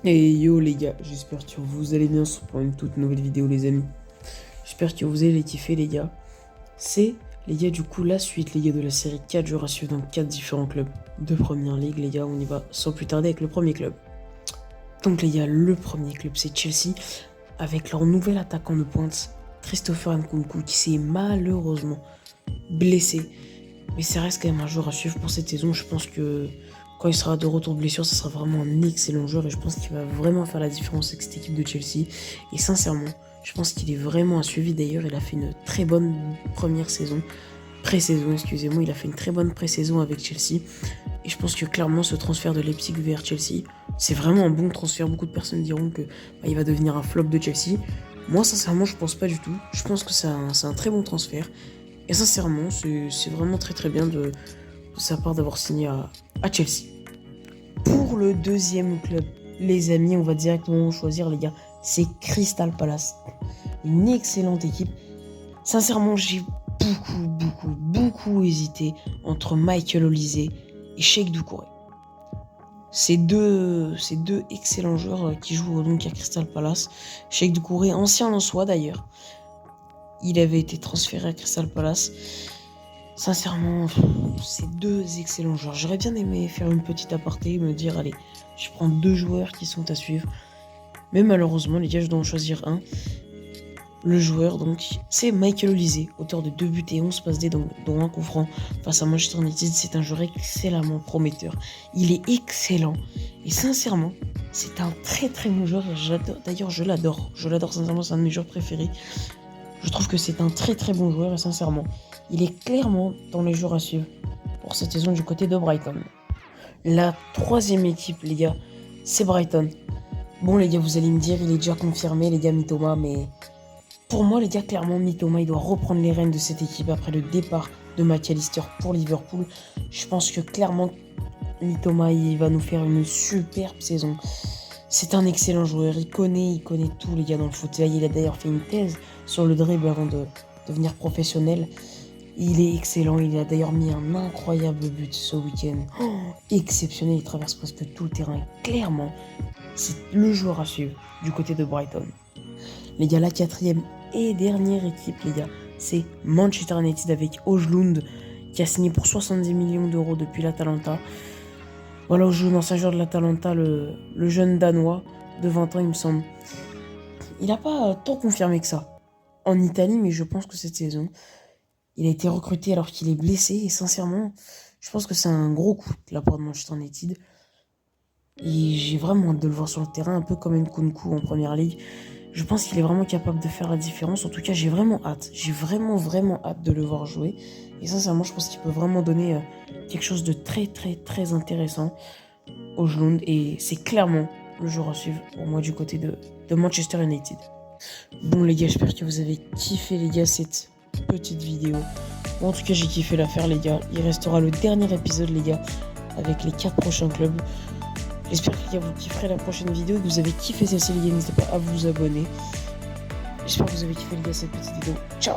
Et yo les gars, j'espère que vous allez bien pour une toute nouvelle vidéo les amis. J'espère que vous allez les kiffer les gars. C'est les gars du coup la suite les gars de la série 4 jours à suivre dans 4 différents clubs de première ligue les gars. On y va sans plus tarder avec le premier club. Donc les gars, le premier club c'est Chelsea avec leur nouvel attaquant de pointe Christopher Nkunku qui s'est malheureusement blessé. Mais ça reste quand même un joueur à suivre pour cette saison. Je pense que quand il sera de retour de blessure, ça sera vraiment un excellent joueur et je pense qu'il va vraiment faire la différence avec cette équipe de Chelsea. Et sincèrement, je pense qu'il est vraiment à suivre. D'ailleurs, il a fait une très bonne première saison. Pré-saison, excusez-moi, il a fait une très bonne pré-saison avec Chelsea. Et je pense que clairement, ce transfert de Leipzig vers Chelsea, c'est vraiment un bon transfert. Beaucoup de personnes diront que il va devenir un flop de Chelsea. Moi, sincèrement, je pense pas du tout. Je pense que c'est un très bon transfert. Et sincèrement, c'est vraiment très bien de sa part d'avoir signé à Chelsea. Pour le deuxième club, les amis, on va directement choisir, les gars, c'est Crystal Palace. Une excellente équipe. Sincèrement, j'ai beaucoup hésité entre Michael Olise et Cheikh Doucouré. Ces deux excellents joueurs qui jouent donc à Crystal Palace. Cheikh Doucouré, ancien Lensois d'ailleurs. Il avait été transféré à Crystal Palace. Sincèrement, c'est deux excellents joueurs. J'aurais bien aimé faire une petite aparté, me dire, allez, je prends deux joueurs qui sont à suivre. Mais malheureusement, les gars, je dois en choisir un. Le joueur, donc, c'est Michael Olise, auteur de 2 buts et 11 passes D, dont un coup franc face à Manchester United. C'est un joueur excellemment prometteur. Il est excellent. Et sincèrement, c'est un très bon joueur. D'ailleurs, je l'adore. Je l'adore, sincèrement, c'est un de mes joueurs préférés. Je trouve que c'est un très bon joueur et sincèrement, il est clairement dans les joueurs à suivre pour cette saison du côté de Brighton. La troisième équipe, les gars, c'est Brighton. Bon, les gars, vous allez me dire, il est déjà confirmé, les gars, Mitoma, mais pour moi, les gars, clairement, Mitoma, il doit reprendre les rênes de cette équipe après le départ de McAllister pour Liverpool. Je pense que clairement, Mitoma, il va nous faire une superbe saison. C'est un excellent joueur, il connaît tout les gars dans le foot. Il a d'ailleurs fait une thèse sur le dribble avant de devenir professionnel. Il est excellent, il a d'ailleurs mis un incroyable but ce week-end. Exceptionnel, il traverse presque tout le terrain. Clairement, c'est le joueur à suivre du côté de Brighton. Les gars, la quatrième et dernière équipe, les gars, c'est Manchester United avec Højlund qui a signé pour 70 millions d'euros depuis l'Atalanta. Voilà, Højlund, ancien joueur de l'Atalanta, le jeune Danois de 20 ans, il me semble. Il n'a pas tant confirmé que ça en Italie, mais je pense que cette saison, il a été recruté alors qu'il est blessé. Et sincèrement, je pense que c'est un gros coup de la part de Manchester United. Et j'ai vraiment hâte de le voir sur le terrain, un peu comme Nkunku en première ligue. Je pense qu'il est vraiment capable de faire la différence. En tout cas, j'ai vraiment hâte. J'ai vraiment hâte de le voir jouer. Et sincèrement, je pense qu'il peut vraiment donner quelque chose de très intéressant au Højlund. Et c'est clairement le joueur à suivre pour moi du côté de Manchester United. Bon les gars, j'espère que vous avez kiffé les gars cette petite vidéo. Bon, en tout cas, j'ai kiffé la faire les gars. Il restera le dernier épisode les gars avec les 4 prochains clubs. J'espère que les gars vous kifferez la prochaine vidéo et que vous avez kiffé celle-ci les gars. N'hésitez pas à vous abonner. J'espère que vous avez kiffé les gars cette petite vidéo. Ciao.